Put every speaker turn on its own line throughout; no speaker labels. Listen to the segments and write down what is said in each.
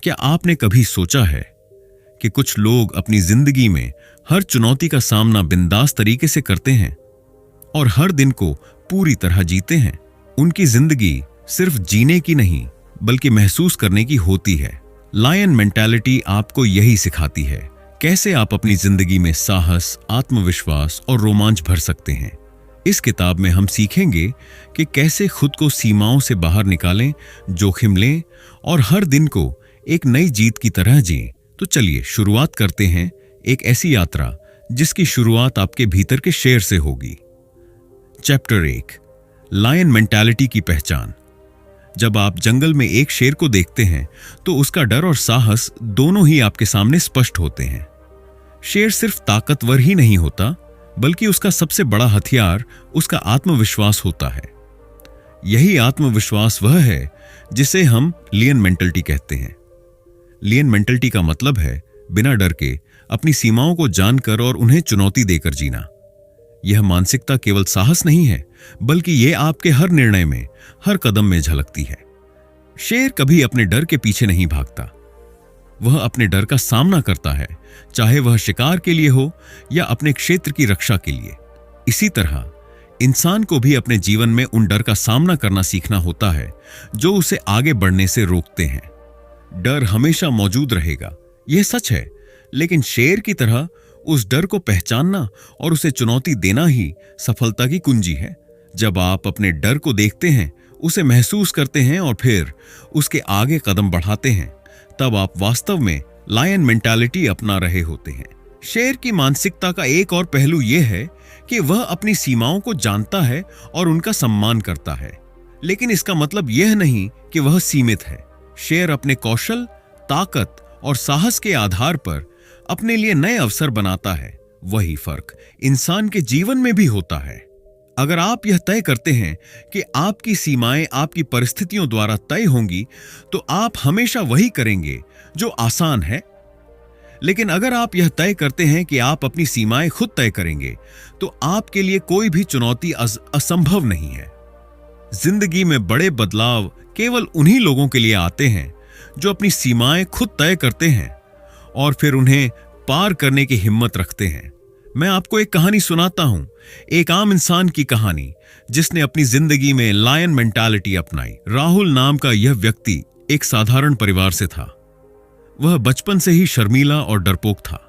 क्या आपने कभी सोचा है कि कुछ लोग अपनी जिंदगी में हर चुनौती का सामना बिंदास तरीके से करते हैं और हर दिन को पूरी तरह जीते हैं? उनकी जिंदगी सिर्फ जीने की नहीं बल्कि महसूस करने की होती है। लायन मेंटालिटी आपको यही सिखाती है कैसे आप अपनी जिंदगी में साहस, आत्मविश्वास और रोमांच भर सकते हैं। इस किताब में हम सीखेंगे कि कैसे खुद को सीमाओं से बाहर निकालें, जोखिम लें और हर दिन को एक नई जीत की तरह जिएं। तो चलिए शुरुआत करते हैं एक ऐसी यात्रा जिसकी शुरुआत आपके भीतर के शेर से होगी। चैप्टर 1, लायन मेंटालिटी की पहचान। जब आप जंगल में एक शेर को देखते हैं तो उसका डर और साहस दोनों ही आपके सामने स्पष्ट होते हैं। शेर सिर्फ ताकतवर ही नहीं होता बल्कि उसका सबसे बड़ा हथियार उसका आत्मविश्वास होता है। यही आत्मविश्वास वह है जिसे हम लियन मेंटालिटी कहते हैं। लियन मेंटालिटी का मतलब है बिना डर के अपनी सीमाओं को जानकर और उन्हें चुनौती देकर जीना। यह मानसिकता केवल साहस नहीं है बल्कि यह आपके हर निर्णय में, हर कदम में झलकती है। शेर कभी अपने डर के पीछे नहीं भागता, वह अपने डर का सामना करता है, चाहे वह शिकार के लिए हो या अपने क्षेत्र की रक्षा के लिए। इसी तरह इंसान को भी अपने जीवन में उन डर का सामना करना सीखना होता है जो उसे आगे बढ़ने से रोकते हैं। डर हमेशा मौजूद रहेगा, यह सच है, लेकिन शेर की तरह उस डर को पहचानना और उसे चुनौती देना ही सफलता की कुंजी है। जब आप अपने डर को देखते हैं, उसे महसूस करते हैं और फिर उसके आगे कदम बढ़ाते हैं, तब आप वास्तव में लायन मेंटालिटी अपना रहे होते हैं। शेर की मानसिकता का एक और पहलू यह है कि वह अपनी सीमाओं को जानता है और उनका सम्मान करता है, लेकिन इसका मतलब यह नहीं कि वह सीमित है। शेर अपने कौशल, ताकत और साहस के आधार पर अपने लिए नए अवसर बनाता है। वही फर्क इंसान के जीवन में भी होता है। अगर आप यह तय करते हैं कि आपकी सीमाएं आपकी परिस्थितियों द्वारा तय होंगी, तो आप हमेशा वही करेंगे जो आसान है। लेकिन अगर आप यह तय करते हैं कि आप अपनी सीमाएं खुद तय करेंगे, तो आपके लिए कोई भी चुनौती असंभव नहीं है। जिंदगी में बड़े बदलाव केवल उन्हीं लोगों के लिए आते हैं जो अपनी सीमाएं खुद तय करते हैं और फिर उन्हें पार करने की हिम्मत रखते हैं। मैं आपको एक कहानी सुनाता हूं, एक आम इंसान की कहानी जिसने अपनी जिंदगी में लायन मेंटालिटी अपनाई। राहुल नाम का यह व्यक्ति एक साधारण परिवार से था। वह बचपन से ही शर्मीला और डरपोक था।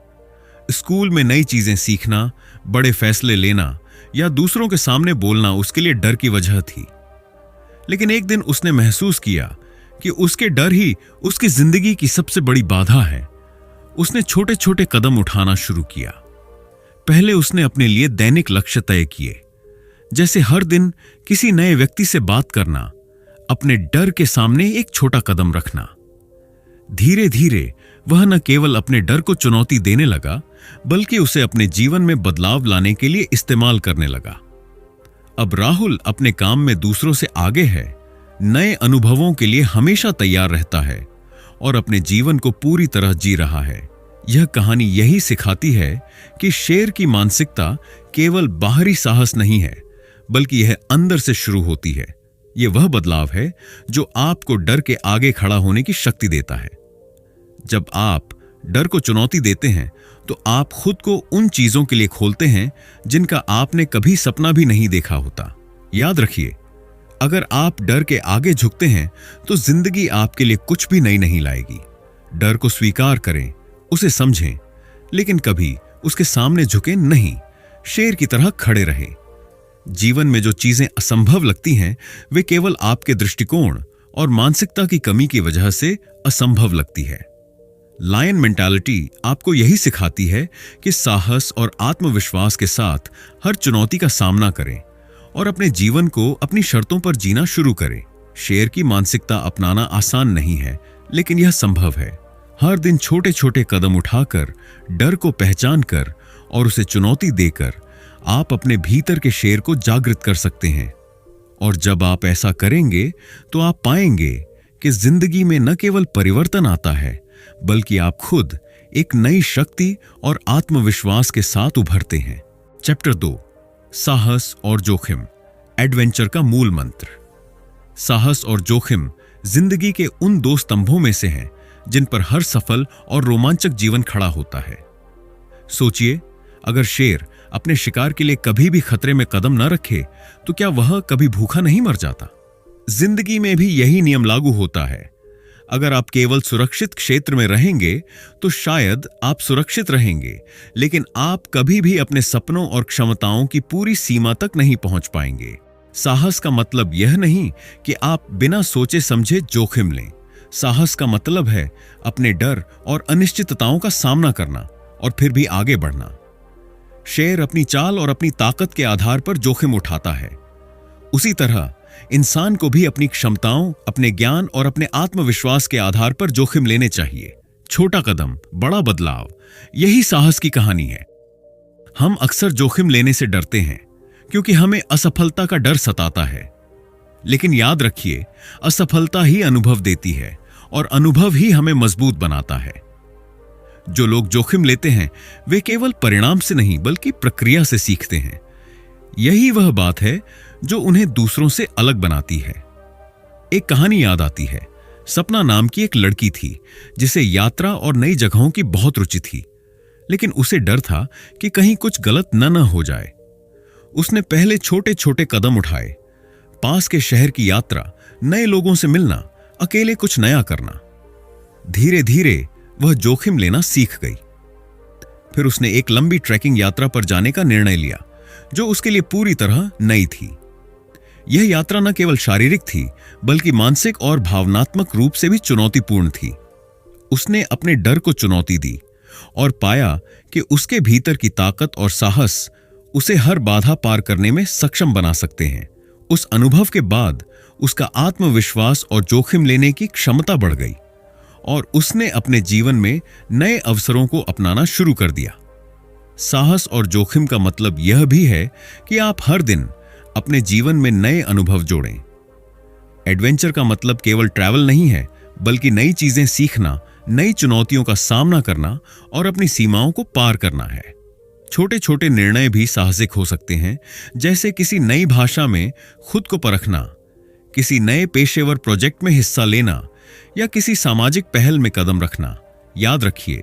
स्कूल में नई चीजें सीखना, बड़े फैसले लेना या दूसरों के सामने बोलना उसके लिए डर की वजह थी। लेकिन एक दिन उसने महसूस किया कि उसके डर ही उसकी जिंदगी की सबसे बड़ी बाधा है। उसने छोटे छोटे कदम उठाना शुरू किया। पहले उसने अपने लिए दैनिक लक्ष्य तय किए, जैसे हर दिन किसी नए व्यक्ति से बात करना, अपने डर के सामने एक छोटा कदम रखना। धीरे धीरे वह न केवल अपने डर को चुनौती देने लगा बल्कि उसे अपने जीवन में बदलाव लाने के लिए इस्तेमाल करने लगा। अब राहुल अपने काम में दूसरों से आगे है, नए अनुभवों के लिए हमेशा तैयार रहता है और अपने जीवन को पूरी तरह जी रहा है। यह कहानी यही सिखाती है कि शेर की मानसिकता केवल बाहरी साहस नहीं है बल्कि यह अंदर से शुरू होती है। यह वह बदलाव है जो आपको डर के आगे खड़ा होने की शक्ति देता है। जब आप डर को चुनौती देते हैं तो आप खुद को उन चीजों के लिए खोलते हैं जिनका आपने कभी सपना भी नहीं देखा होता। याद रखिए, अगर आप डर के आगे झुकते हैं तो जिंदगी आपके लिए कुछ भी नई नहीं लाएगी। डर को स्वीकार करें, उसे समझें, लेकिन कभी उसके सामने झुके नहीं, शेर की तरह खड़े रहें। जीवन में जो चीजें असंभव लगती हैं वे केवल आपके दृष्टिकोण और मानसिकता की कमी की वजह से असंभव लगती है। लायन मेंटालिटी आपको यही सिखाती है कि साहस और आत्मविश्वास के साथ हर चुनौती का सामना करें और अपने जीवन को अपनी शर्तों पर जीना शुरू करें। शेर की मानसिकता अपनाना आसान नहीं है, लेकिन यह संभव है। हर दिन छोटे छोटे कदम उठाकर, डर को पहचान कर और उसे चुनौती देकर आप अपने भीतर के शेर को जागृत कर सकते हैं। और जब आप ऐसा करेंगे तो आप पाएंगे कि जिंदगी में न केवल परिवर्तन आता है बल्कि आप खुद एक नई शक्ति और आत्मविश्वास के साथ उभरते हैं। चैप्टर 2, साहस और जोखिम, एडवेंचर का मूल मंत्र। साहस और जोखिम जिंदगी के उन दो स्तंभों में से हैं जिन पर हर सफल और रोमांचक जीवन खड़ा होता है। सोचिए, अगर शेर अपने शिकार के लिए कभी भी खतरे में कदम न रखे तो क्या वह कभी भूखा नहीं मर जाता? जिंदगी में भी यही नियम लागू होता है। अगर आप केवल सुरक्षित क्षेत्र में रहेंगे तो शायद आप सुरक्षित रहेंगे, लेकिन आप कभी भी अपने सपनों और क्षमताओं की पूरी सीमा तक नहीं पहुंच पाएंगे। साहस का मतलब यह नहीं कि आप बिना सोचे समझे जोखिम लें। साहस का मतलब है अपने डर और अनिश्चितताओं का सामना करना और फिर भी आगे बढ़ना। शेर अपनी चाल और अपनी ताकत के आधार पर जोखिम उठाता है। उसी तरह इंसान को भी अपनी क्षमताओं, अपने ज्ञान और अपने आत्मविश्वास के आधार पर जोखिम लेने चाहिए। छोटा कदम, बड़ा बदलाव, यही साहस की कहानी है। हम अक्सर जोखिम लेने से डरते हैं क्योंकि हमें असफलता का डर सताता है। लेकिन याद रखिए, असफलता ही अनुभव देती है और अनुभव ही हमें मजबूत बनाता है। जो लोग जोखिम लेते हैं वे केवल परिणाम से नहीं बल्कि प्रक्रिया से सीखते हैं। यही वह बात है जो उन्हें दूसरों से अलग बनाती है। एक कहानी याद आती है। सपना नाम की एक लड़की थी जिसे यात्रा और नई जगहों की बहुत रुचि थी, लेकिन उसे डर था कि कहीं कुछ गलत न हो जाए। उसने पहले छोटे छोटे कदम उठाए, पास के शहर की यात्रा, नए लोगों से मिलना, अकेले कुछ नया करना। धीरे धीरे वह जोखिम लेना सीख गई। फिर उसने एक लंबी ट्रैकिंग यात्रा पर जाने का निर्णय लिया जो उसके लिए पूरी तरह नई थी। यह यात्रा न केवल शारीरिक थी बल्कि मानसिक और भावनात्मक रूप से भी चुनौतीपूर्ण थी। उसने अपने डर को चुनौती दी और पाया कि उसके भीतर की ताकत और साहस उसे हर बाधा पार करने में सक्षम बना सकते हैं। उस अनुभव के बाद उसका आत्मविश्वास और जोखिम लेने की क्षमता बढ़ गई और उसने अपने जीवन में नए अवसरों को अपनाना शुरू कर दिया। साहस और जोखिम का मतलब यह भी है कि आप हर दिन अपने जीवन में नए अनुभव जोड़ें। एडवेंचर का मतलब केवल ट्रैवल नहीं है, बल्कि नई चीजें सीखना, नई चुनौतियों का सामना करना और अपनी सीमाओं को पार करना है। छोटे छोटे निर्णय भी साहसिक हो सकते हैं, जैसे किसी नई भाषा में खुद को परखना, किसी नए पेशेवर प्रोजेक्ट में हिस्सा लेना या किसी सामाजिक पहल में कदम रखना। याद रखिए,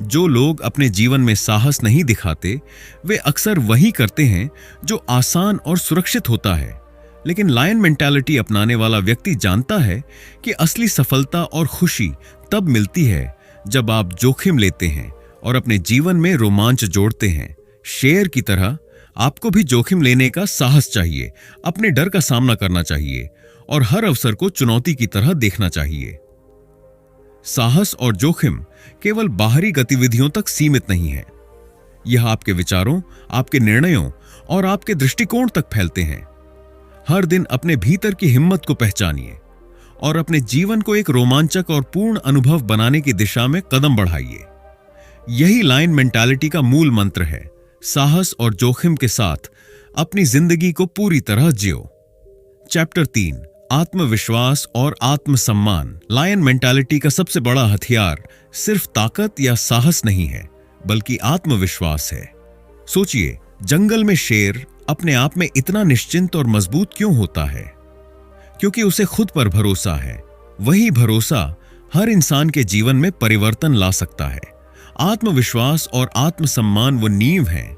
जो लोग अपने जीवन में साहस नहीं दिखाते वे अक्सर वही करते हैं जो आसान और सुरक्षित होता है। लेकिन लायन मेंटालिटी अपनाने वाला व्यक्ति जानता है कि असली सफलता और खुशी तब मिलती है जब आप जोखिम लेते हैं और अपने जीवन में रोमांच जोड़ते हैं। शेर की तरह आपको भी जोखिम लेने का साहस चाहिए, अपने डर का सामना करना चाहिए और हर अवसर को चुनौती की तरह देखना चाहिए। साहस और जोखिम केवल बाहरी गतिविधियों तक सीमित नहीं है। यह आपके विचारों, आपके निर्णयों और आपके दृष्टिकोण तक फैलते हैं। हर दिन अपने भीतर की हिम्मत को पहचानिए और अपने जीवन को एक रोमांचक और पूर्ण अनुभव बनाने की दिशा में कदम बढ़ाइए। यही लायन मेंटालिटी का मूल मंत्र है। साहस और जोखिम के साथ अपनी जिंदगी को पूरी तरह जियो। चैप्टर 3, आत्मविश्वास और आत्मसम्मान। लायन मेंटालिटी का सबसे बड़ा हथियार सिर्फ ताकत या साहस नहीं है, बल्कि आत्मविश्वास है। सोचिए, जंगल में शेर अपने आप में इतना निश्चिंत और मजबूत क्यों होता है? क्योंकि उसे खुद पर भरोसा है। वही भरोसा हर इंसान के जीवन में परिवर्तन ला सकता है। आत्मविश्वास और आत्मसम्मान वो नींव है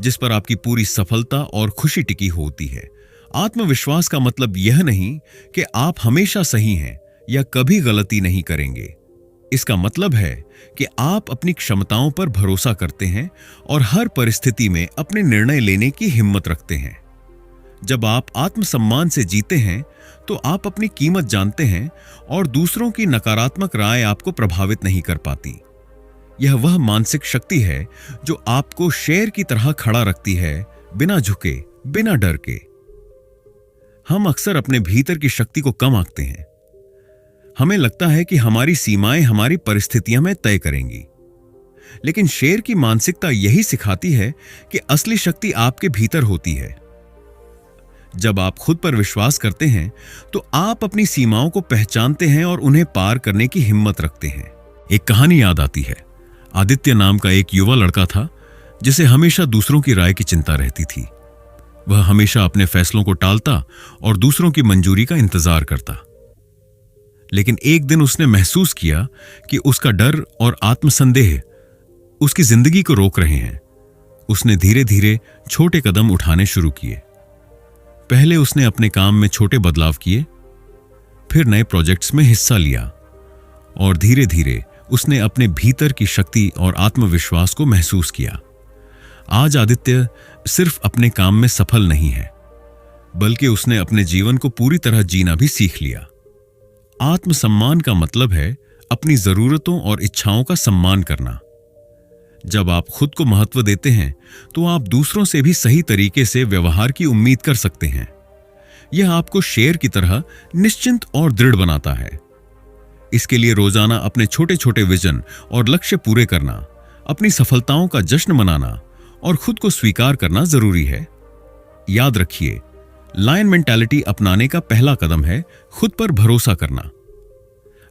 जिस पर आपकी पूरी सफलता और खुशी टिकी होती है। आत्मविश्वास का मतलब यह नहीं कि आप हमेशा सही हैं या कभी गलती नहीं करेंगे। इसका मतलब है कि आप अपनी क्षमताओं पर भरोसा करते हैं और हर परिस्थिति में अपने निर्णय लेने की हिम्मत रखते हैं। जब आप आत्मसम्मान से जीते हैं तो आप अपनी कीमत जानते हैं और दूसरों की नकारात्मक राय आपको प्रभावित नहीं कर पाती। यह वह मानसिक शक्ति है जो आपको शेर की तरह खड़ा रखती है, बिना झुके, बिना डर के। हम अक्सर अपने भीतर की शक्ति को कम आंकते हैं। हमें लगता है कि हमारी सीमाएं हमारी परिस्थितियां में तय करेंगी, लेकिन शेर की मानसिकता यही सिखाती है कि असली शक्ति आपके भीतर होती है। जब आप खुद पर विश्वास करते हैं तो आप अपनी सीमाओं को पहचानते हैं और उन्हें पार करने की हिम्मत रखते हैं। एक कहानी याद आती है। आदित्य नाम का एक युवा लड़का था जिसे हमेशा दूसरों की राय की चिंता रहती थी। वह हमेशा अपने फैसलों को टालता और दूसरों की मंजूरी का इंतजार करता। लेकिन एक दिन उसने महसूस किया कि उसका डर और आत्मसंदेह उसकी जिंदगी को रोक रहे हैं। उसने धीरे धीरे छोटे कदम उठाने शुरू किए। पहले उसने अपने काम में छोटे बदलाव किए, फिर नए प्रोजेक्ट्स में हिस्सा लिया और धीरे धीरे उसने अपने भीतर की शक्ति और आत्मविश्वास को महसूस किया। आज आदित्य सिर्फ अपने काम में सफल नहीं है, बल्कि उसने अपने जीवन को पूरी तरह जीना भी सीख लिया। आत्मसम्मान का मतलब है अपनी जरूरतों और इच्छाओं का सम्मान करना। जब आप खुद को महत्व देते हैं तो आप दूसरों से भी सही तरीके से व्यवहार की उम्मीद कर सकते हैं। यह आपको शेर की तरह निश्चिंत और दृढ़ बनाता है। इसके लिए रोजाना अपने छोटे छोटे विजन और लक्ष्य पूरे करना, अपनी सफलताओं का जश्न मनाना और खुद को स्वीकार करना जरूरी है। याद रखिए, लायन मेंटालिटी अपनाने का पहला कदम है खुद पर भरोसा करना।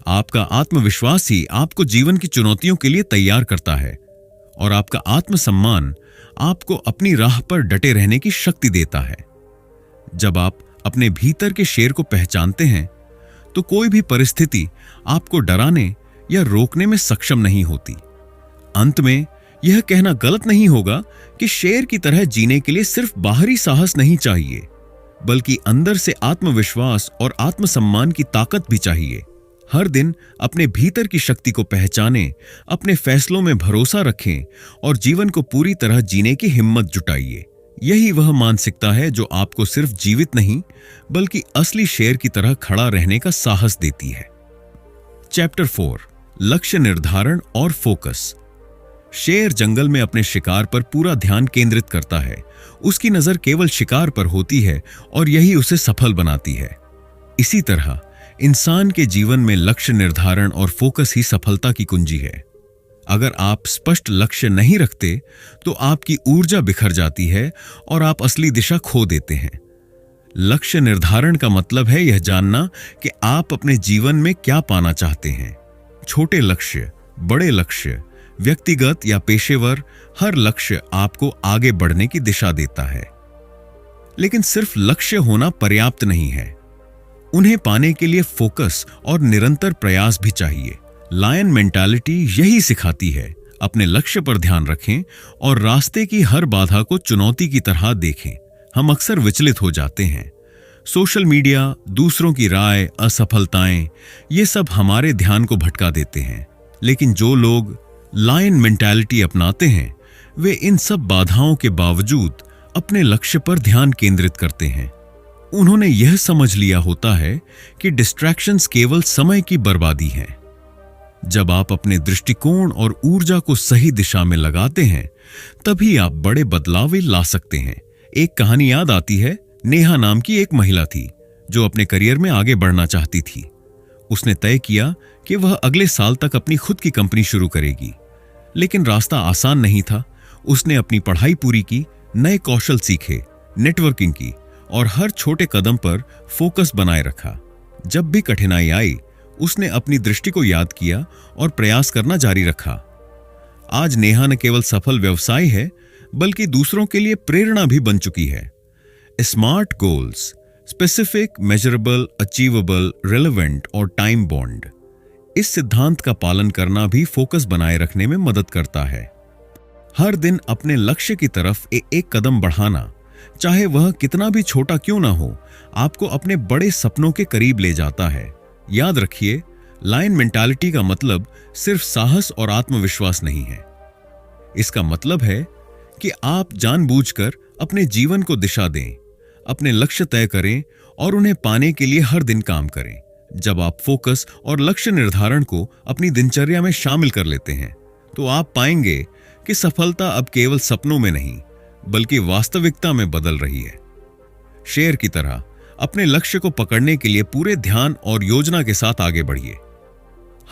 आपका आत्मविश्वास ही आपको जीवन की चुनौतियों के लिए तैयार करता है और आपका आत्मसम्मान आपको अपनी राह पर डटे रहने की शक्ति देता है। जब आप अपने भीतर के शेर को पहचानते हैं तो कोई भी परिस्थिति आपको डराने या रोकने में सक्षम नहीं होती। अंत में यह कहना गलत नहीं होगा कि शेर की तरह जीने के लिए सिर्फ बाहरी साहस नहीं चाहिए, बल्कि अंदर से आत्मविश्वास और आत्मसम्मान की ताकत भी चाहिए। हर दिन अपने भीतर की शक्ति को पहचानें, अपने फैसलों में भरोसा रखें और जीवन को पूरी तरह जीने की हिम्मत जुटाइए। यही वह मानसिकता है जो आपको सिर्फ जीवित नहीं, बल्कि असली शेर की तरह खड़ा रहने का साहस देती है। चैप्टर 4, लक्ष्य निर्धारण और फोकस। शेर जंगल में अपने शिकार पर पूरा ध्यान केंद्रित करता है। उसकी नजर केवल शिकार पर होती है और यही उसे सफल बनाती है। इसी तरह इंसान के जीवन में लक्ष्य निर्धारण और फोकस ही सफलता की कुंजी है। अगर आप स्पष्ट लक्ष्य नहीं रखते तो आपकी ऊर्जा बिखर जाती है और आप असली दिशा खो देते हैं। लक्ष्य निर्धारण का मतलब है यह जानना कि आप अपने जीवन में क्या पाना चाहते हैं। छोटे लक्ष्य, बड़े लक्ष्य, व्यक्तिगत या पेशेवर, हर लक्ष्य आपको आगे बढ़ने की दिशा देता है। लेकिन सिर्फ लक्ष्य होना पर्याप्त नहीं है। उन्हें पाने के लिए फोकस और निरंतर प्रयास भी चाहिए। लायन मेंटालिटी यही सिखाती है, अपने लक्ष्य पर ध्यान रखें और रास्ते की हर बाधा को चुनौती की तरह देखें। हम अक्सर विचलित हो जाते हैं। सोशल मीडिया, दूसरों की राय, असफलताएं, ये सब हमारे ध्यान को भटका देते हैं। लेकिन जो लोग लायन मेंटालिटी अपनाते हैं वे इन सब बाधाओं के बावजूद अपने लक्ष्य पर ध्यान केंद्रित करते हैं। उन्होंने यह समझ लिया होता है कि डिस्ट्रैक्शंस केवल समय की बर्बादी हैं। जब आप अपने दृष्टिकोण और ऊर्जा को सही दिशा में लगाते हैं तभी आप बड़े बदलाव ला सकते हैं। एक कहानी याद आती है। नेहा नाम की एक महिला थी जो अपने करियर में आगे बढ़ना चाहती थी। उसने तय किया कि वह अगले साल तक अपनी खुद की कंपनी शुरू करेगी, लेकिन रास्ता आसान नहीं था। उसने अपनी पढ़ाई पूरी की, नए कौशल सीखे, नेटवर्किंग की और हर छोटे कदम पर फोकस बनाए रखा। जब भी कठिनाई आई उसने अपनी दृष्टि को याद किया और प्रयास करना जारी रखा। आज नेहा न केवल सफल व्यवसायी है बल्कि दूसरों के लिए प्रेरणा भी बन चुकी है। Smart goals, specific, measurable, achievable, relevant और टाइम बॉन्ड, इस सिद्धांत का पालन करना भी फोकस बनाए रखने में मदद करता है। हर दिन अपने लक्ष्य की तरफ एक कदम बढ़ाना, चाहे वह कितना भी छोटा क्यों ना हो, आपको अपने बड़े सपनों के करीब ले जाता है। याद रखिए, लायन मेंटालिटी का मतलब सिर्फ साहस और आत्मविश्वास नहीं है। इसका मतलब है कि आप जानबूझकर अपने जीवन को दिशा दें, अपने लक्ष्य तय करें और उन्हें पाने के लिए हर दिन काम करें। जब आप फोकस और लक्ष्य निर्धारण को अपनी दिनचर्या में शामिल कर लेते हैं तो आप पाएंगे कि सफलता अब केवल सपनों में नहीं बल्कि वास्तविकता में बदल रही है। शेर की तरह अपने लक्ष्य को पकड़ने के लिए पूरे ध्यान और योजना के साथ आगे बढ़िए।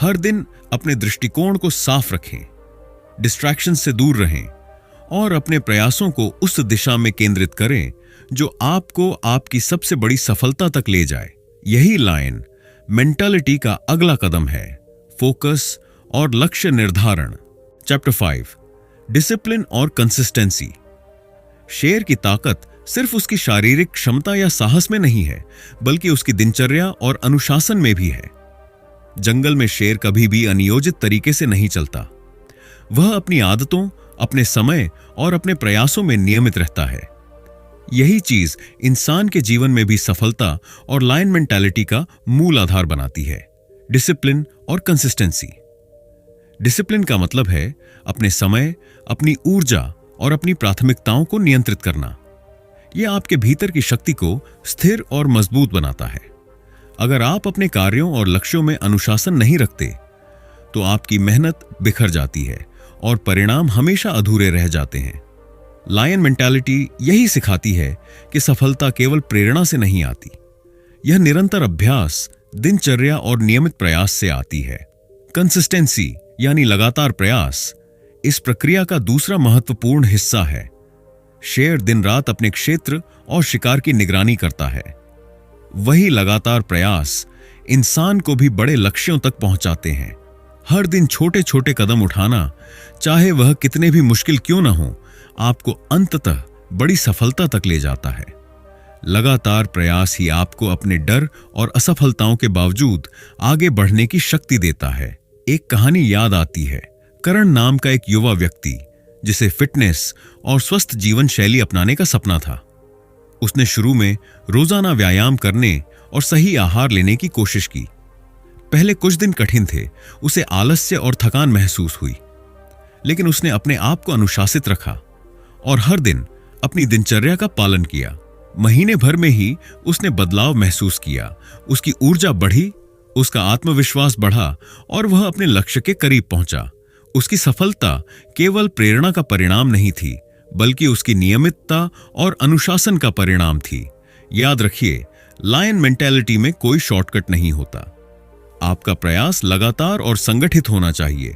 हर दिन अपने दृष्टिकोण को साफ रखें, डिस्ट्रैक्शन से दूर रहें और अपने प्रयासों को उस दिशा में केंद्रित करें जो आपको आपकी सबसे बड़ी सफलता तक ले जाए। यही लायन मेंटालिटी का अगला कदम है, फोकस और लक्ष्य निर्धारण। चैप्टर 5, डिसिप्लिन और कंसिस्टेंसी। शेर की ताकत सिर्फ उसकी शारीरिक क्षमता या साहस में नहीं है बल्कि उसकी दिनचर्या और अनुशासन में भी है। जंगल में शेर कभी भी अनियोजित तरीके से नहीं चलता। वह अपनी आदतों, अपने समय और अपने प्रयासों में नियमित रहता है। यही चीज इंसान के जीवन में भी सफलता और लायन मेंटालिटी का मूल आधार बनाती है, डिसिप्लिन और कंसिस्टेंसी। डिसिप्लिन का मतलब है अपने समय, अपनी ऊर्जा और अपनी प्राथमिकताओं को नियंत्रित करना। यह आपके भीतर की शक्ति को स्थिर और मजबूत बनाता है। अगर आप अपने कार्यों और लक्ष्यों में अनुशासन नहीं रखते, तो आपकी मेहनत बिखर जाती है और परिणाम हमेशा अधूरे रह जाते हैं। लायन मेंटालिटी यही सिखाती है कि सफलता केवल प्रेरणा से नहीं आती, यह निरंतर अभ्यास, दिनचर्या और नियमित प्रयास से आती है। कंसिस्टेंसी यानी लगातार प्रयास इस प्रक्रिया का दूसरा महत्वपूर्ण हिस्सा है। शेर दिन रात अपने क्षेत्र और शिकार की निगरानी करता है। वही लगातार प्रयास इंसान को भी बड़े लक्ष्यों तक पहुंचाते हैं। हर दिन छोटे छोटे कदम उठाना, चाहे वह कितने भी मुश्किल क्यों ना हो, आपको अंततः बड़ी सफलता तक ले जाता है। लगातार प्रयास ही आपको अपने डर और असफलताओं के बावजूद आगे बढ़ने की शक्ति देता है। एक कहानी याद आती है। करण नाम का एक युवा व्यक्ति, जिसे फिटनेस और स्वस्थ जीवन शैली अपनाने का सपना था। उसने शुरू में रोजाना व्यायाम करने और सही आहार लेने की कोशिश की। पहले कुछ दिन कठिन थे, उसे आलस्य और थकान महसूस हुई, लेकिन उसने अपने आप को अनुशासित रखा और हर दिन अपनी दिनचर्या का पालन किया। महीने भर में ही उसने बदलाव महसूस किया। उसकी ऊर्जा बढ़ी, उसका आत्मविश्वास बढ़ा और वह अपने लक्ष्य के करीब पहुंचा। उसकी सफलता केवल प्रेरणा का परिणाम नहीं थी, बल्कि उसकी नियमितता और अनुशासन का परिणाम थी। याद रखिए, लायन मेंटालिटी में कोई शॉर्टकट नहीं होता। आपका प्रयास लगातार और संगठित होना चाहिए।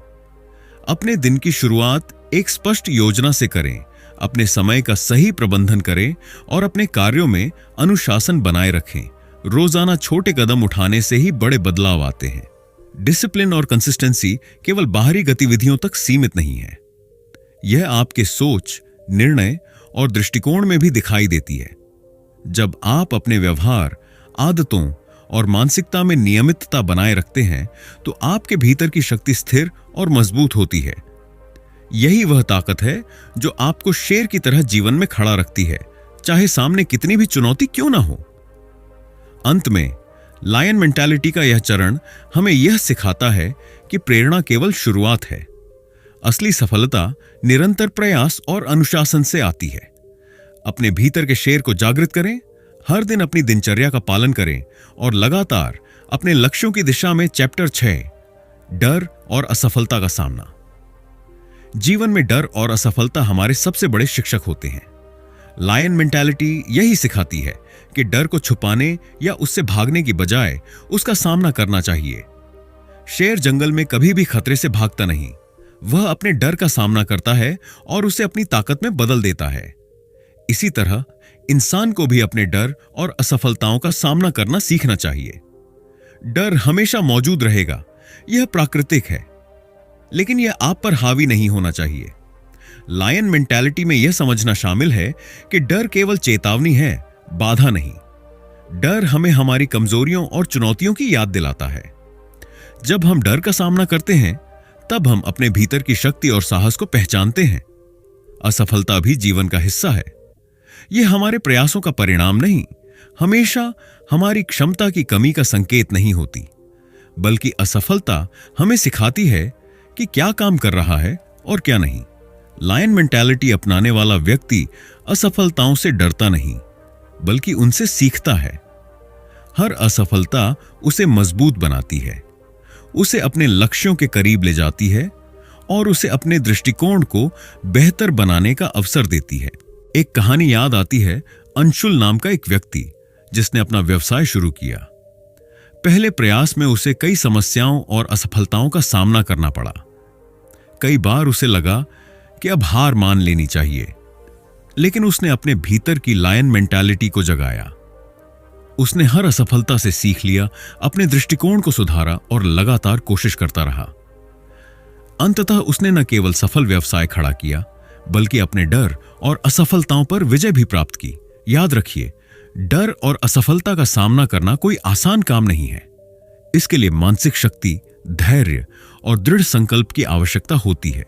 अपने दिन की शुरुआत एक स्पष्ट योजना से करें, अपने समय का सही प्रबंधन करें और अपने कार्यों में अनुशासन बनाए रखें। रोजाना छोटे कदम उठाने से ही बड़े बदलाव आते हैं। डिसिप्लिन और कंसिस्टेंसी केवल बाहरी गतिविधियों तक सीमित नहीं है, यह आपके सोच, निर्णय और दृष्टिकोण में भी दिखाई देती है। जब आप अपने व्यवहार, आदतों और मानसिकता में नियमितता बनाए रखते हैं, तो आपके भीतर की शक्ति स्थिर और मजबूत होती है। यही वह ताकत है जो आपको शेर की तरह जीवन में खड़ा रखती है, चाहे सामने कितनी भी चुनौती क्यों ना हो। अंत में, लायन मेंटालिटी का यह चरण हमें यह सिखाता है कि प्रेरणा केवल शुरुआत है। असली सफलता निरंतर प्रयास और अनुशासन से आती है। अपने भीतर के शेर को जागृत करें, हर दिन अपनी दिनचर्या का पालन करें और लगातार अपने लक्ष्यों की दिशा में। चैप्टर 6, डर और असफलता का सामना। जीवन में डर और असफलता हमारे सबसे बड़े शिक्षक होते हैं। लायन मेंटालिटी यही सिखाती है कि डर को छुपाने या उससे भागने की बजाय उसका सामना करना चाहिए। शेर जंगल में कभी भी खतरे से भागता नहीं, वह अपने डर का सामना करता है और उसे अपनी ताकत में बदल देता है। इसी तरह इंसान को भी अपने डर और असफलताओं का सामना करना सीखना चाहिए। डर हमेशा मौजूद रहेगा, यह प्राकृतिक है, लेकिन यह आप पर हावी नहीं होना चाहिए। लायन मेंटालिटी में यह समझना शामिल है कि डर केवल चेतावनी है, बाधा नहीं। डर हमें हमारी कमजोरियों और चुनौतियों की याद दिलाता है। जब हम डर का सामना करते हैं, तब हम अपने भीतर की शक्ति और साहस को पहचानते हैं। असफलता भी जीवन का हिस्सा है। यह हमारे प्रयासों का परिणाम नहीं, हमेशा हमारी क्षमता की कमी का संकेत नहीं होती, बल्कि असफलता हमें सिखाती है कि क्या काम कर रहा है और क्या नहीं। लायन मेंटालिटी अपनाने वाला व्यक्ति असफलताओं से डरता नहीं, बल्कि उनसे सीखता है। हर असफलता उसे मजबूत बनाती है, उसे अपने लक्ष्यों के करीब ले जाती है और उसे अपने दृष्टिकोण को बेहतर बनाने का अवसर देती है। एक कहानी याद आती है अंशुल नाम का एक व्यक्ति, जिसने अपना व्यवसाय शुरू किया। पहले प्रयास में उसे कई समस्याओं और असफलताओं का सामना करना पड़ा। कई बार उसे लगा कि अब हार मान लेनी चाहिए, लेकिन उसने अपने भीतर की लायन मेंटालिटी को जगाया। उसने हर असफलता से सीख लिया, अपने दृष्टिकोण को सुधारा और लगातार कोशिश करता रहा। अंततः उसने न केवल सफल व्यवसाय खड़ा किया, बल्कि अपने डर और असफलताओं पर विजय भी प्राप्त की। याद रखिए, डर और असफलता का सामना करना कोई आसान काम नहीं है। इसके लिए मानसिक शक्ति, धैर्य और दृढ़ संकल्प की आवश्यकता होती है।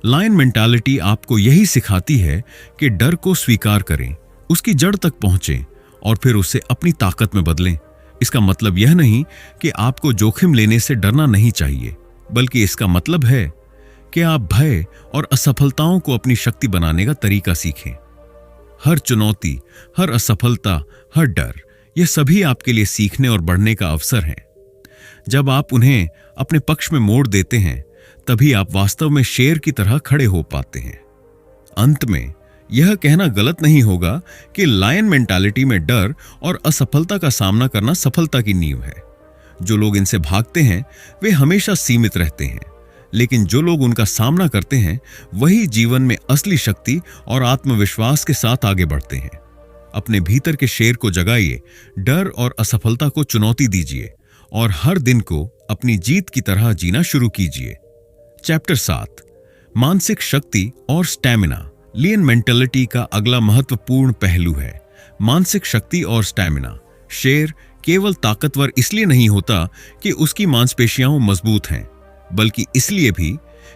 लायन मेंटालिटी आपको यही सिखाती है कि डर को स्वीकार करें, उसकी जड़ तक पहुंचें और फिर उसे अपनी ताकत में बदलें। इसका मतलब यह नहीं कि आपको जोखिम लेने से डरना नहीं चाहिए, बल्कि इसका मतलब है कि आप भय और असफलताओं को अपनी शक्ति बनाने का तरीका सीखें। हर चुनौती, हर असफलता, हर डर, ये सभी आपके लिए सीखने और बढ़ने का अवसर हैं। जब आप उन्हें अपने पक्ष में मोड़ देते हैं, तभी आप वास्तव में शेर की तरह खड़े हो पाते हैं। अंत में यह कहना गलत नहीं होगा कि लायन मेंटालिटी में डर और असफलता का सामना करना सफलता की नींव है। जो लोग इनसे भागते हैं वे हमेशा सीमित रहते हैं, लेकिन जो लोग उनका सामना करते हैं वही जीवन में असली शक्ति और आत्मविश्वास के साथ आगे बढ़ते हैं। अपने भीतर के शेर को जगाइए, डर और असफलता को चुनौती दीजिए और हर दिन को अपनी जीत की तरह जीना शुरू कीजिए। चैप्टर 7, मानसिक शक्ति और स्टैमिना। लायन मेंटालिटी का अगला महत्वपूर्ण पहलू है मानसिक शक्ति और स्टैमिना। शेर केवल ताकतवर इसलिए नहीं होता कि उसकी मांसपेशियां मजबूत हैं, बल्कि इसलिए भी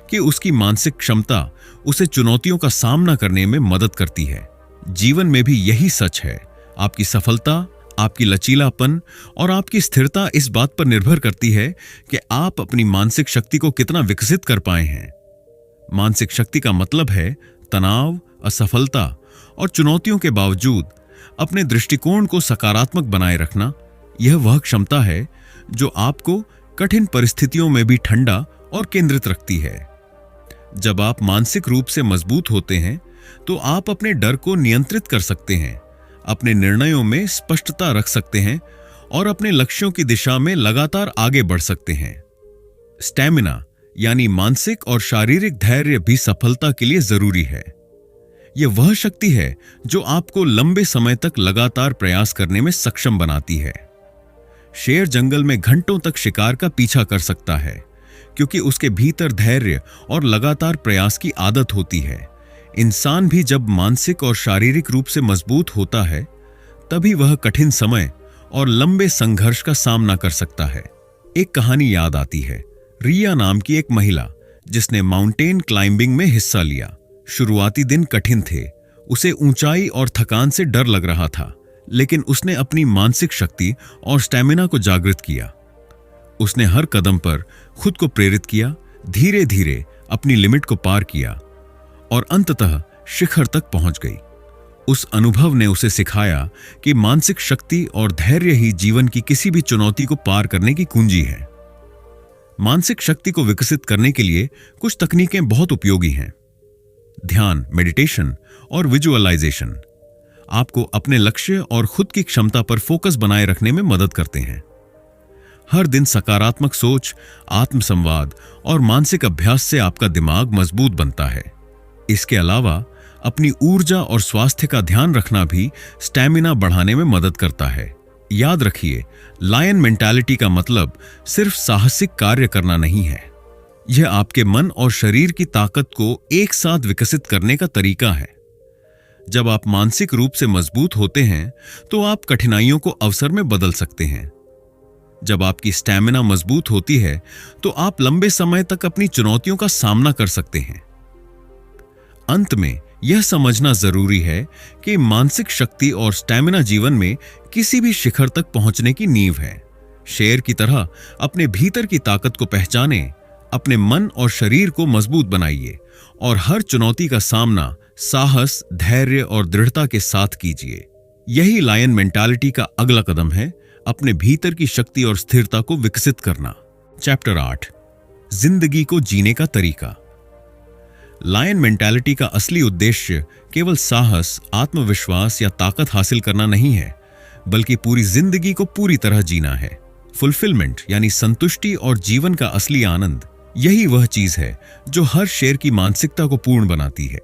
कि उसकी मानसिक क्षमता उसे चुनौतियों का सामना करने में मदद करती है। जीवन में भी यही सच है। आपकी सफलता, आपकी लचीलापन और आपकी स्थिरता इस बात पर निर्भर करती है कि आप अपनी मानसिक शक्ति को कितना विकसित कर पाए हैं। मानसिक शक्ति का मतलब है तनाव, असफलता और चुनौतियों के बावजूद अपने दृष्टिकोण को सकारात्मक बनाए रखना। यह वह क्षमता है जो आपको कठिन परिस्थितियों में भी ठंडा और केंद्रित रखती है। जब आप मानसिक रूप से मजबूत होते हैं तो आप अपने डर को नियंत्रित कर सकते हैं, अपने निर्णयों में स्पष्टता रख सकते हैं और अपने लक्ष्यों की दिशा में लगातार आगे बढ़ सकते हैं। स्टैमिना यानी मानसिक और शारीरिक धैर्य भी सफलता के लिए जरूरी है। यह वह शक्ति है जो आपको लंबे समय तक लगातार प्रयास करने में सक्षम बनाती है। शेर जंगल में घंटों तक शिकार का पीछा कर सकता है क्योंकि उसके भीतर धैर्य और लगातार प्रयास की आदत होती है। इंसान भी जब मानसिक और शारीरिक रूप से मजबूत होता है, तभी वह कठिन समय और लंबे संघर्ष का सामना कर सकता है। एक कहानी याद आती है, रिया नाम की एक महिला जिसने माउंटेन क्लाइंबिंग में हिस्सा लिया। शुरुआती दिन कठिन थे, उसे ऊंचाई और थकान से डर लग रहा था, लेकिन उसने अपनी मानसिक शक्ति और स्टैमिना को जागृत किया। उसने हर कदम पर खुद को प्रेरित किया, धीरे धीरे अपनी लिमिट को पार किया और अंततः शिखर तक पहुंच गई। उस अनुभव ने उसे सिखाया कि मानसिक शक्ति और धैर्य ही जीवन की किसी भी चुनौती को पार करने की कुंजी है। मानसिक शक्ति को विकसित करने के लिए कुछ तकनीकें बहुत उपयोगी हैं। ध्यान, मेडिटेशन और विजुअलाइजेशन आपको अपने लक्ष्य और खुद की क्षमता पर फोकस बनाए रखने में मदद करते हैं। हर दिन सकारात्मक सोच, आत्मसंवाद और मानसिक अभ्यास से आपका दिमाग मजबूत बनता है। इसके अलावा अपनी ऊर्जा और स्वास्थ्य का ध्यान रखना भी स्टैमिना बढ़ाने में मदद करता है। याद रखिए, लायन मेंटालिटी का मतलब सिर्फ साहसिक कार्य करना नहीं है। यह आपके मन और शरीर की ताकत को एक साथ विकसित करने का तरीका है। जब आप मानसिक रूप से मजबूत होते हैं तो आप कठिनाइयों को अवसर में बदल सकते हैं। जब आपकी स्टैमिना मजबूत होती है तो आप लंबे समय तक अपनी चुनौतियों का सामना कर सकते हैं। अंत में यह समझना जरूरी है कि मानसिक शक्ति और स्टैमिना जीवन में किसी भी शिखर तक पहुंचने की नींव है। शेर की तरह अपने भीतर की ताकत को पहचानें, अपने मन और शरीर को मजबूत बनाइए और हर चुनौती का सामना साहस, धैर्य और दृढ़ता के साथ कीजिए। यही लायन मेंटालिटी का अगला कदम है, अपने भीतर की शक्ति और स्थिरता को विकसित करना। चैप्टर 8, जिंदगी को जीने का तरीका। लायन मेंटालिटी का असली उद्देश्य केवल साहस, आत्मविश्वास या ताकत हासिल करना नहीं है, बल्कि पूरी जिंदगी को पूरी तरह जीना है। फुलफिलमेंट यानी संतुष्टि और जीवन का असली आनंद, यही वह चीज है जो हर शेर की मानसिकता को पूर्ण बनाती है।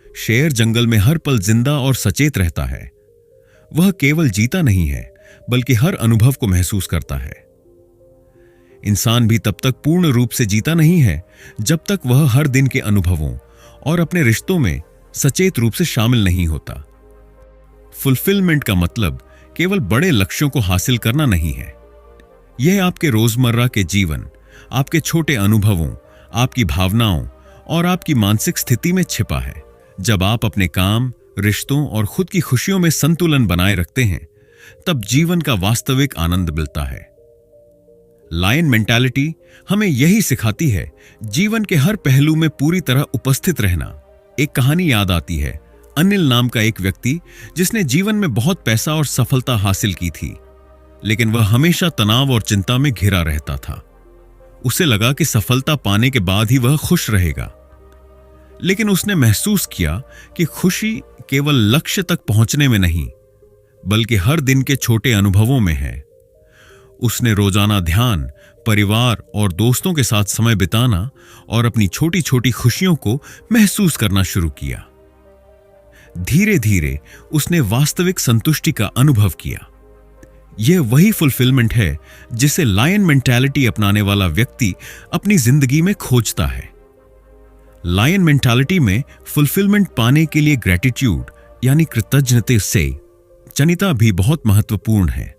शेर जंगल में हर पल जिंदा और सचेत रहता है। वह केवल जीता नहीं है, बल्कि हर अनुभव को महसूस करता है। इंसान भी तब तक पूर्ण रूप से जीता नहीं है जब तक वह हर दिन के अनुभवों और अपने रिश्तों में सचेत रूप से शामिल नहीं होता। फुलफिलमेंट का मतलब केवल बड़े लक्ष्यों को हासिल करना नहीं है। यह आपके रोजमर्रा के जीवन, आपके छोटे अनुभवों, आपकी भावनाओं और आपकी मानसिक स्थिति में छिपा है। जब आप अपने काम, रिश्तों और खुद की खुशियों में संतुलन बनाए रखते हैं, तब जीवन का वास्तविक आनंद मिलता है। लायन मेंटालिटी हमें यही सिखाती है, जीवन के हर पहलू में पूरी तरह उपस्थित रहना। एक कहानी याद आती है, अनिल नाम का एक व्यक्ति जिसने जीवन में बहुत पैसा और सफलता हासिल की थी, लेकिन वह हमेशा तनाव और चिंता में घिरा रहता था। उसे लगा कि सफलता पाने के बाद ही वह खुश रहेगा, लेकिन उसने महसूस किया कि खुशी केवल लक्ष्य तक पहुंचने में नहीं, बल्कि हर दिन के छोटे अनुभवों में है। उसने रोजाना ध्यान, परिवार और दोस्तों के साथ समय बिताना और अपनी छोटी छोटी खुशियों को महसूस करना शुरू किया। धीरे धीरे उसने वास्तविक संतुष्टि का अनुभव किया। यह वही फुलफिलमेंट है जिसे लायन मेंटालिटी अपनाने वाला व्यक्ति अपनी जिंदगी में खोजता है। लायन मेंटालिटी में फुलफिलमेंट पाने के लिए ग्रेटिट्यूड यानी कृतज्ञता से जनिता भी बहुत महत्वपूर्ण है।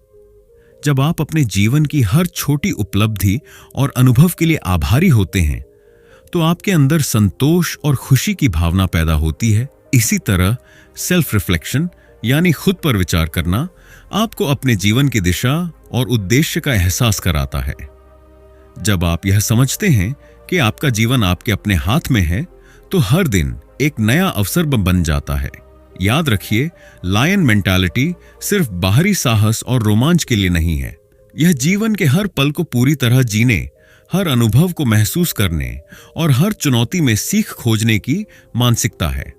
जब आप अपने जीवन की हर छोटी उपलब्धि और अनुभव के लिए आभारी होते हैं, तो आपके अंदर संतोष और खुशी की भावना पैदा होती है। इसी तरह सेल्फ रिफ्लेक्शन यानी खुद पर विचार करना आपको अपने जीवन की दिशा और उद्देश्य का एहसास कराता है। जब आप यह समझते हैं कि आपका जीवन आपके अपने हाथ में है, तो हर दिन एक नया अवसर बन जाता है। याद रखिए, लायन मेंटालिटी सिर्फ बाहरी साहस और रोमांच के लिए नहीं है। यह जीवन के हर पल को पूरी तरह जीने, हर अनुभव को महसूस करने और हर चुनौती में सीख खोजने की मानसिकता है।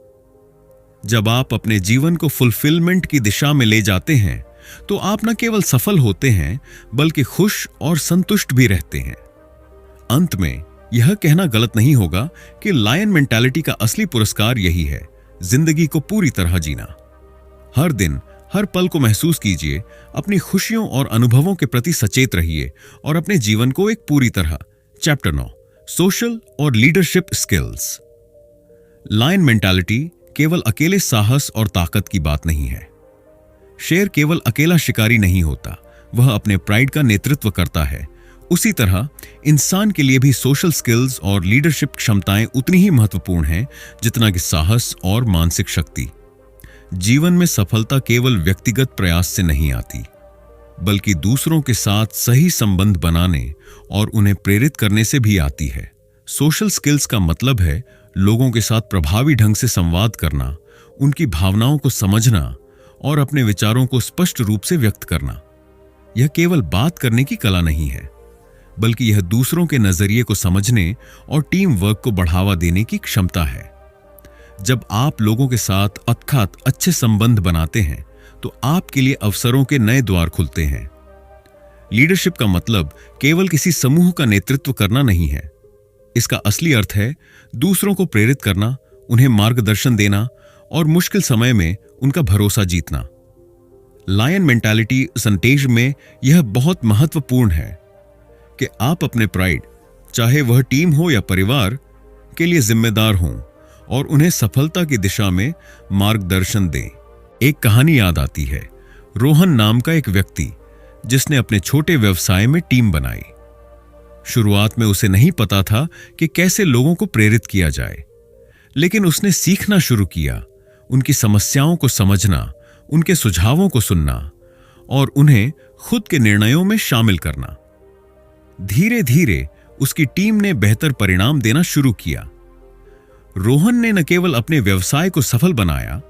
जब आप अपने जीवन को फुलफिलमेंट की दिशा में ले जाते हैं, तो आप न केवल सफल होते हैं, बल्कि खुश और संतुष्ट भी रहते हैं। अंत में यह कहना गलत नहीं होगा कि लायन मेंटालिटी का असली पुरस्कार यही है, जिंदगी को पूरी तरह जीना। हर दिन, हर पल को महसूस कीजिए, अपनी खुशियों और अनुभवों के प्रति सचेत रहिए और अपने जीवन को एक पूरी तरह। चैप्टर 9, सोशल और लीडरशिप स्किल्स। लायन मेंटालिटी केवल अकेले साहस और ताकत की बात नहीं है। शेर केवल अकेला शिकारी नहीं होता, वह अपने प्राइड का नेतृत्व करता है। उसी तरह इंसान के लिए भी सोशल स्किल्स और लीडरशिप क्षमताएं उतनी ही महत्वपूर्ण हैं जितना कि साहस और मानसिक शक्ति। जीवन में सफलता केवल व्यक्तिगत प्रयास से नहीं आती, बल्कि दूसरों के साथ सही संबंध बनाने और उन्हें प्रेरित करने से भी आती है। सोशल स्किल्स का मतलब है लोगों के साथ प्रभावी ढंग से संवाद करना, उनकी भावनाओं को समझना और अपने विचारों को स्पष्ट रूप से व्यक्त करना। यह केवल बात करने की कला नहीं है, बल्कि यह दूसरों के नजरिए को समझने और टीम वर्क को बढ़ावा देने की क्षमता है। जब आप लोगों के साथ अर्थात अच्छे संबंध बनाते हैं, तो आपके लिए अवसरों के नए द्वार खुलते हैं। लीडरशिप का मतलब केवल किसी समूह का नेतृत्व करना नहीं है। इसका असली अर्थ है दूसरों को प्रेरित करना, उन्हें मार्गदर्शन देना और मुश्किल समय में उनका भरोसा जीतना। लायन मेंटालिटी संदेश में यह बहुत महत्वपूर्ण है कि आप अपने प्राइड, चाहे वह टीम हो या परिवार, के लिए जिम्मेदार हों और उन्हें सफलता की दिशा में मार्गदर्शन दें। एक कहानी याद आती है, रोहन नाम का एक व्यक्ति जिसने अपने छोटे व्यवसाय में टीम बनाई। शुरुआत में उसे नहीं पता था कि कैसे लोगों को प्रेरित किया जाए, लेकिन उसने सीखना शुरू किया, उनकी समस्याओं को समझना, उनके सुझावों को सुनना और उन्हें खुद के निर्णयों में शामिल करना। धीरे धीरे उसकी टीम ने बेहतर परिणाम देना शुरू किया। रोहन ने न केवल अपने व्यवसाय को सफल बनाया,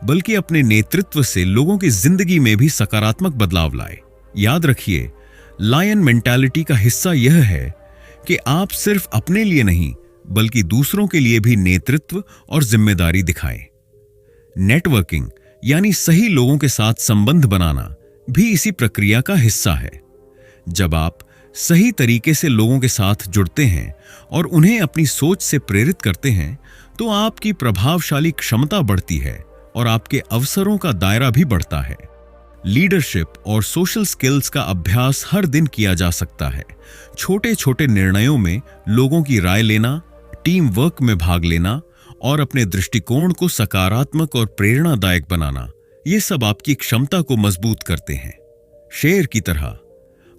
बल्कि अपने नेतृत्व से लोगों की जिंदगी में भी सकारात्मक बदलाव लाए। याद रखिए, लायन मेंटालिटी का हिस्सा यह है कि आप सिर्फ अपने लिए नहीं, बल्कि दूसरों के लिए भी नेतृत्व और जिम्मेदारी दिखाएं। नेटवर्किंग यानी सही लोगों के साथ संबंध बनाना भी इसी प्रक्रिया का हिस्सा है। जब आप सही तरीके से लोगों के साथ जुड़ते हैं और उन्हें अपनी सोच से प्रेरित करते हैं, तो आपकी प्रभावशाली क्षमता बढ़ती है और आपके अवसरों का दायरा भी बढ़ता है। लीडरशिप और सोशल स्किल्स का अभ्यास हर दिन किया जा सकता है। छोटे छोटे निर्णयों में लोगों की राय लेना, टीम वर्क में भाग लेना और अपने दृष्टिकोण को सकारात्मक और प्रेरणादायक बनाना, ये सब आपकी क्षमता को मजबूत करते हैं। शेर की तरह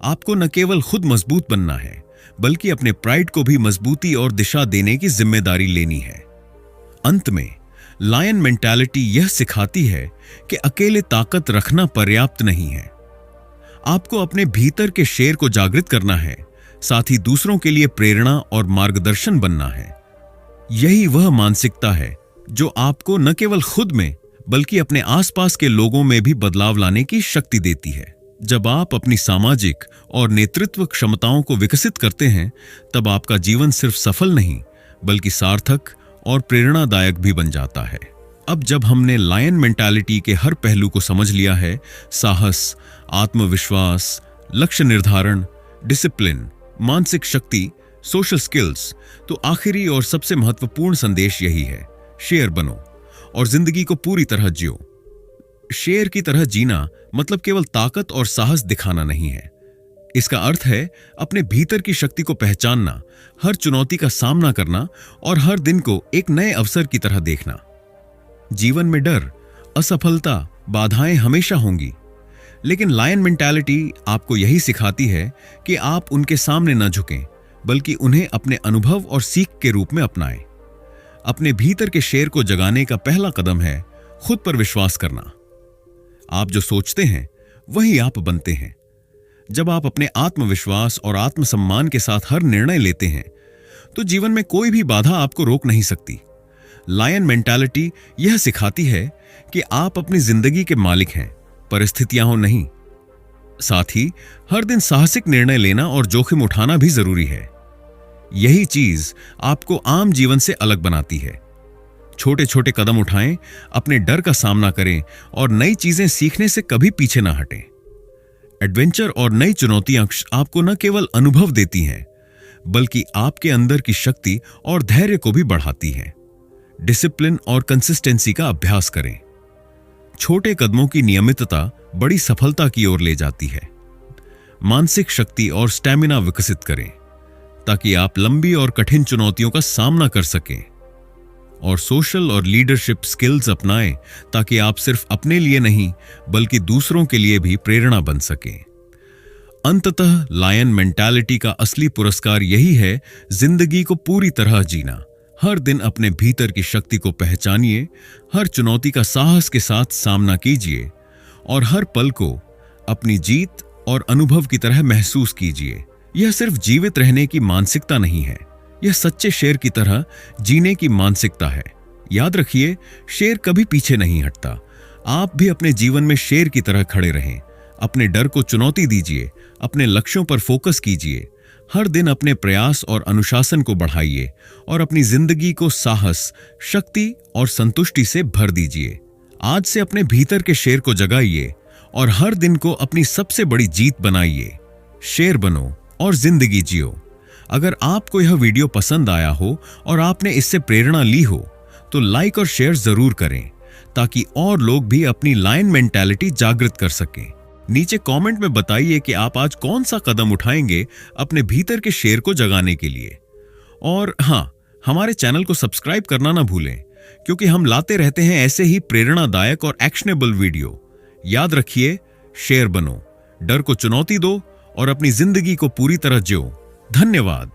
आपको न केवल खुद मजबूत बनना है, बल्कि अपने प्राइड को भी मजबूती और दिशा देने की जिम्मेदारी लेनी है। अंत में लायन मेंटालिटी यह सिखाती है कि अकेले ताकत रखना पर्याप्त नहीं है। आपको अपने भीतर के शेर को जागृत करना है, साथ ही दूसरों के लिए प्रेरणा और मार्गदर्शन बनना है। यही वह मानसिकता है जो आपको न केवल खुद में बल्कि अपने आसपास के लोगों में भी बदलाव लाने की शक्ति देती है। जब आप अपनी सामाजिक और नेतृत्व क्षमताओं को विकसित करते हैं, तब आपका जीवन सिर्फ सफल नहीं बल्कि सार्थक और प्रेरणादायक भी बन जाता है। अब जब हमने लायन मेंटालिटी के हर पहलू को समझ लिया है, साहस, आत्मविश्वास, लक्ष्य निर्धारण, डिसिप्लिन, मानसिक शक्ति, सोशल स्किल्स, तो आखिरी और सबसे महत्वपूर्ण संदेश यही है, शेर बनो और जिंदगी को पूरी तरह जियो। शेर की तरह जीना मतलब केवल ताकत और साहस दिखाना नहीं है। इसका अर्थ है अपने भीतर की शक्ति को पहचानना, हर चुनौती का सामना करना और हर दिन को एक नए अवसर की तरह देखना। जीवन में डर, असफलता, बाधाएं हमेशा होंगी, लेकिन लायन मेंटालिटी आपको यही सिखाती है कि आप उनके सामने न झुकें, बल्कि उन्हें अपने अनुभव और सीख के रूप में अपनाएं। अपने भीतर के शेर को जगाने का पहला कदम है खुद पर विश्वास करना। आप जो सोचते हैं वही आप बनते हैं। जब आप अपने आत्मविश्वास और आत्मसम्मान के साथ हर निर्णय लेते हैं, तो जीवन में कोई भी बाधा आपको रोक नहीं सकती। लायन मेंटालिटी यह सिखाती है कि आप अपनी जिंदगी के मालिक हैं, परिस्थितियां हो नहीं। साथ ही हर दिन साहसिक निर्णय लेना और जोखिम उठाना भी जरूरी है। यही चीज आपको आम जीवन से अलग बनाती है। छोटे छोटे कदम उठाएं, अपने डर का सामना करें और नई चीजें सीखने से कभी पीछे ना हटें। एडवेंचर और नई चुनौतियां आपको न केवल अनुभव देती हैं, बल्कि आपके अंदर की शक्ति और धैर्य को भी बढ़ाती हैं। डिसिप्लिन और कंसिस्टेंसी का अभ्यास करें। छोटे कदमों की नियमितता बड़ी सफलता की ओर ले जाती है। मानसिक शक्ति और स्टैमिना विकसित करें ताकि आप लंबी और कठिन चुनौतियों का सामना कर सकें। और सोशल और लीडरशिप स्किल्स अपनाएं ताकि आप सिर्फ अपने लिए नहीं बल्कि दूसरों के लिए भी प्रेरणा बन सकें। अंततः लायन मेंटालिटी का असली पुरस्कार यही है, जिंदगी को पूरी तरह जीना। हर दिन अपने भीतर की शक्ति को पहचानिए, हर चुनौती का साहस के साथ सामना कीजिए और हर पल को अपनी जीत और अनुभव की तरह महसूस कीजिए। यह सिर्फ जीवित रहने की मानसिकता नहीं है, यह सच्चे शेर की तरह जीने की मानसिकता है। याद रखिए, शेर कभी पीछे नहीं हटता। आप भी अपने जीवन में शेर की तरह खड़े रहें। अपने डर को चुनौती दीजिए, अपने लक्ष्यों पर फोकस कीजिए, हर दिन अपने प्रयास और अनुशासन को बढ़ाइए और अपनी जिंदगी को साहस, शक्ति और संतुष्टि से भर दीजिए। आज से अपने भीतर के शेर को जगाइए और हर दिन को अपनी सबसे बड़ी जीत बनाइए। शेर बनो और जिंदगी जियो। अगर आपको यह वीडियो पसंद आया हो और आपने इससे प्रेरणा ली हो, तो लाइक और शेयर जरूर करें ताकि और लोग भी अपनी लायन मेंटालिटी जागृत कर सकें। नीचे कमेंट में बताइए कि आप आज कौन सा कदम उठाएंगे अपने भीतर के शेर को जगाने के लिए। और हाँ, हमारे चैनल को सब्सक्राइब करना ना भूलें, क्योंकि हम लाते रहते हैं ऐसे ही प्रेरणादायक और एक्शनेबल वीडियो। याद रखिए, शेर बनो, डर को चुनौती दो और अपनी जिंदगी को पूरी तरह जियो। धन्यवाद।